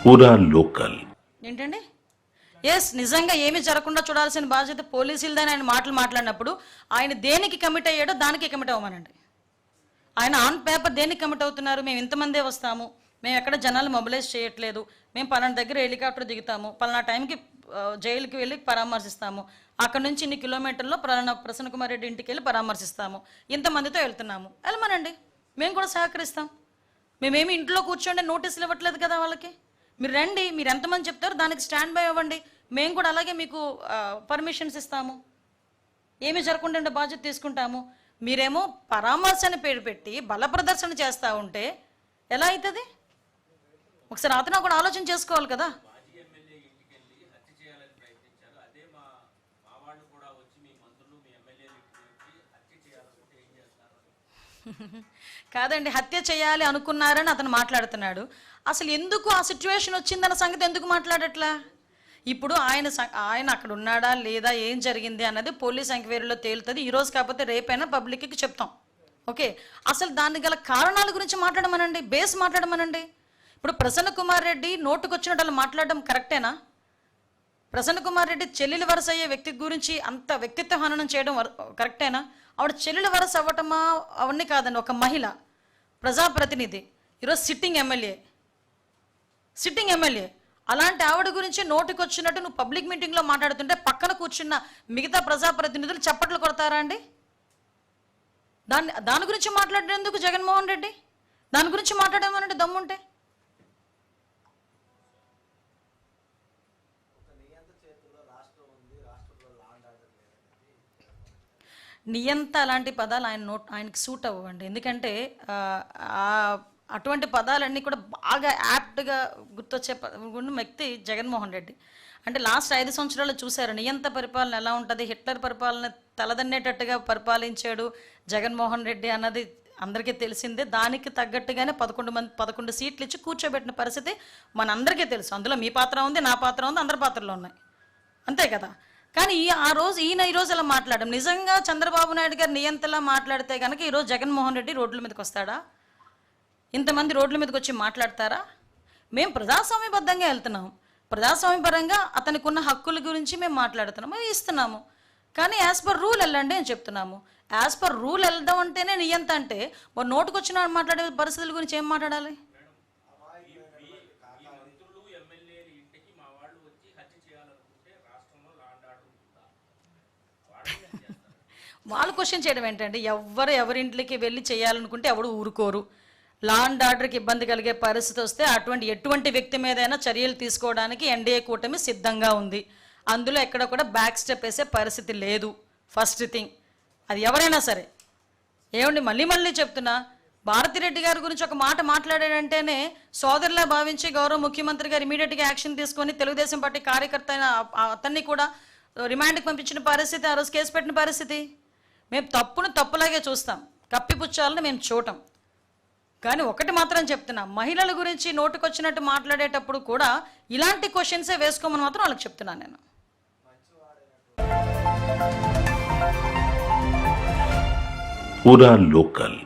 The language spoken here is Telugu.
పూరా లోకల్ ఏంటండి? ఎస్, నిజంగా ఏమీ జరగకుండా చూడాల్సిన బాధ్యత పోలీసులదని ఆయన మాటలు మాట్లాడినప్పుడు ఆయన దేనికి కమిట్ అయ్యాడో దానికి కమిట్ అవ్వమనండి. ఆయన ఆన్ పేపర్ దేనికి కమిట్ అవుతున్నారు? మేము ఇంతమందే వస్తాము, మేము ఎక్కడ జనాలు మొబిలైజ్ చేయట్లేదు, మేము పలానా దగ్గర హెలికాప్టర్ దిగుతాము, పలానా టైంకి జైలుకి వెళ్ళి పరామర్శిస్తాము, అక్కడ నుంచి ఇన్ని కిలోమీటర్లో ప్రసన్న కుమార్ రెడ్డి ఇంటికి వెళ్ళి పరామర్శిస్తాము, ఇంతమందితో వెళ్తున్నాము, వెళ్ళమనండి. మేము కూడా సహకరిస్తాం. మేమేమి ఇంట్లో కూర్చోండి నోటీసులు ఇవ్వట్లేదు కదా వాళ్ళకి. మీరు రండి, మీరు ఎంతమంది చెప్తారో దానికి స్టాండ్ బై అవ్వండి, మేము కూడా అలాగే మీకు పర్మిషన్స్ ఇస్తాము, ఏమీ జరగకుండా ఉండే బాధ్యత తీసుకుంటాము. మీరేమో పరామర్శన పేరు పెట్టి బల ప్రదర్శన చేస్తూ ఉంటే ఎలా అవుతుంది? ఒకసారి అతను కూడా ఆలోచన చేసుకోవాలి కదా. కాదండి, హత్య చేయాలి అనుకున్నారని అతను మాట్లాడుతున్నాడు. అసలు ఎందుకు ఆ సిచ్యువేషన్ వచ్చిందన్న సంగతి ఎందుకు మాట్లాడట్లా? ఇప్పుడు ఆయన అక్కడ ఉన్నాడా లేదా, ఏం జరిగింది అన్నది పోలీస్ ఎంక్వైరీలో తేలుతుంది. ఈరోజు కాకపోతే రేపైనా పబ్లిక్కి చెప్తాం. ఓకే, అసలు దానికి గల కారణాల గురించి మాట్లాడమనండి, బేస్ మాట్లాడమనండి. ఇప్పుడు ప్రసన్న కుమార్ రెడ్డి నోటుకొచ్చినట్టు అలా మాట్లాడడం కరెక్టేనా? ప్రసన్న కుమార్ రెడ్డి చెల్లెలి వరస అయ్యే వ్యక్తి గురించి అంత వ్యక్తిత్వ హననం చేయడం కరెక్టేనా? ఆవిడ చెల్లెలి వరస అవ్వటమా అవన్నీ కాదండి, ఒక మహిళ, ప్రజాప్రతినిధి, ఈరోజు సిట్టింగ్ ఎమ్మెల్యే. అలాంటి ఆవిడ గురించి నోటికొచ్చినట్టు నువ్వు పబ్లిక్ మీటింగ్లో మాట్లాడుతుంటే పక్కన కూర్చున్న మిగతా ప్రజాప్రతినిధులు చప్పట్లు కొడతారా అండి? దాని గురించి మాట్లాడేందుకు జగన్మోహన్ రెడ్డి? దాని గురించి మాట్లాడమనంటే దమ్ముంటే. నియంత అలాంటి పదాలు ఆయనకి సూట్ అవ్వండి. ఎందుకంటే అటువంటి పదాలన్నీ కూడా బాగా యాప్ట్గా గుర్తొచ్చే వ్యక్తి జగన్మోహన్ రెడ్డి. అంటే లాస్ట్ 5 సంవత్సరాలు చూశారు నియంత పరిపాలన ఎలా ఉంటుంది. హిట్లర్ పరిపాలన తలదన్నేటట్టుగా పరిపాలించాడు జగన్మోహన్ రెడ్డి అన్నది అందరికీ తెలిసిందే. దానికి తగ్గట్టుగానే 11 సీట్లు ఇచ్చి కూర్చోబెట్టిన పరిస్థితి మనందరికీ తెలుసు. అందులో మీ పాత్ర ఉంది, నా పాత్ర ఉంది, అందరి పాత్రలు ఉన్నాయి, అంతే కదా. కానీ ఈయన ఈరోజు అలా మాట్లాడడం, నిజంగా చంద్రబాబు నాయుడు గారు నియంతలా మాట్లాడితే కనుక ఈరోజు జగన్మోహన్ రెడ్డి రోడ్ల మీదకి వస్తాడా? ఇంతమంది రోడ్ల మీదకి వచ్చి మాట్లాడతారా? మేము ప్రజాస్వామ్యబద్ధంగా వెళ్తున్నాం, ప్రజాస్వామ్యపరంగా అతనికి ఉన్న హక్కుల గురించి మేము మాట్లాడుతున్నాము, మేము ఇస్తున్నాము. కానీ యాజ్ పర్ రూల్ వెళ్ళండి అని చెప్తున్నాము. యాజ్ పర్ రూల్ వెళ్ళడం అంటేనే నియంత అంటే మరి నోటుకొచ్చిన మాట్లాడే పరిస్థితుల గురించి ఏం మాట్లాడాలి? వాళ్ళు క్వశ్చన్ చేయడం ఏంటంటే, ఎవరింటికి వెళ్ళి చేయాలనుకుంటే ఎవడు ఊరుకోరు. లా అండ్ ఆర్డర్కి ఇబ్బంది కలిగే పరిస్థితి వస్తే ఎటువంటి వ్యక్తి మీదైనా చర్యలు తీసుకోవడానికి ఎన్డీఏ కూటమి సిద్ధంగా ఉంది. అందులో ఎక్కడ కూడా బ్యాక్ స్టెప్ వేసే పరిస్థితి లేదు. ఫస్ట్ థింగ్, అది ఎవరైనా సరే. ఏమండి, మళ్ళీ చెప్తున్నా, భారతిరెడ్డి గారి గురించి ఒక మాట మాట్లాడాడంటేనే సోదరులా భావించి గౌరవ ముఖ్యమంత్రి గారు ఇమీడియట్గా యాక్షన్ తీసుకొని తెలుగుదేశం పార్టీ కార్యకర్త అయిన అతన్ని కూడా రిమాండ్కి పంపించిన పరిస్థితి, ఆ రోజు కేసు పెట్టిన పరిస్థితి. మేము తప్పును తప్పులాగే చూస్తాం, కప్పిపుచ్చాలని మేము చూడటం. కానీ ఒకటి మాత్రం చెప్తున్నా, మహిళల గురించి నోటుకొచ్చినట్టు మాట్లాడేటప్పుడు కూడా ఇలాంటి క్వశ్చన్సే వేసుకోమని మాత్రం వాళ్ళకి చెప్తున్నాను నేను. పూరా లోకల్.